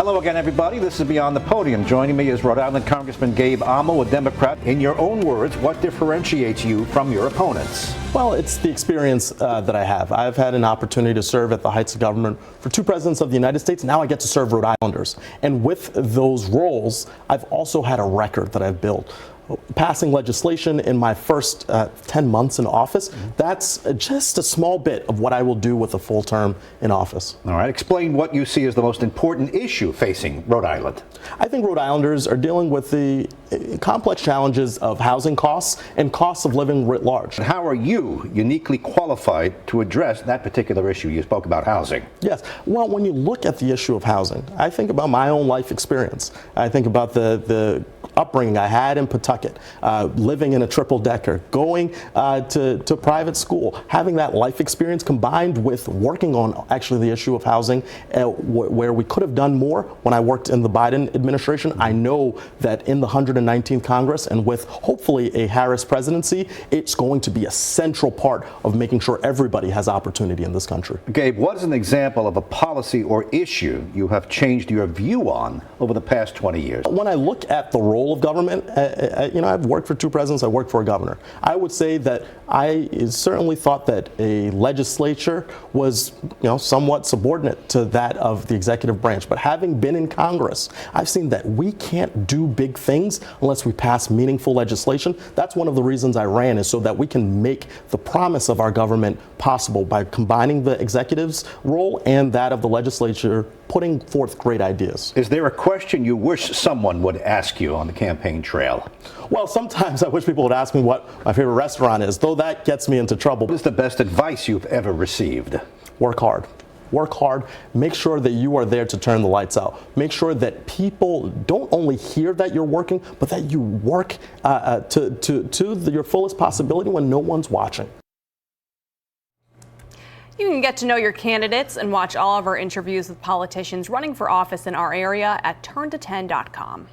Hello again, everybody. This is Beyond the Podium. Joining me is Rhode Island Congressman Gabe Amo, a Democrat. In your own words, what differentiates you from your opponents? Well, it's the experience that I have. I've had an opportunity to serve at the heights of government for two presidents of the United States. Now I get to serve Rhode Islanders. And with those roles, I've also had a record that I've built. Passing legislation in my first 10 months in office, that's just a small bit of what I will do with a full term in office. All right, explain what you see as the most important issue facing Rhode Island. I think Rhode Islanders are dealing with the complex challenges of housing costs and costs of living writ large. How are you uniquely qualified to address that particular issue? You spoke about housing. Yes. Well, when you look at the issue of housing, I think about my own life experience. I think about the upbringing I had in Pawtucket, living in a triple-decker, going to private school, having that life experience combined with working on actually the issue of housing, where we could have done more when I worked in the Biden administration. I know that in the 119th Congress and with hopefully a Harris presidency, it's going to be a central part of making sure everybody has opportunity in this country. Gabe, what is an example of a policy or issue you have changed your view on over the past 20 years? When I look at the role of government, I've worked for two presidents, I worked for a governor. I would say that I certainly thought that a legislature was, somewhat subordinate to that of the executive branch. But having been in Congress, I've seen that we can't do big things unless we pass meaningful legislation. That's one of the reasons I ran, is so that we can make the promise of our government possible by combining the executive's role and that of the legislature, putting forth great ideas. Is there a question you wish someone would ask you on the campaign trail? Well, sometimes I wish people would ask me what my favorite restaurant is, though that gets me into trouble. What is the best advice you've ever received? Work hard. Work hard. Make sure that you are there to turn the lights out. Make sure that people don't only hear that you're working, but that you work to your fullest possibility when no one's watching. You can get to know your candidates and watch all of our interviews with politicians running for office in our area at turnto10.com.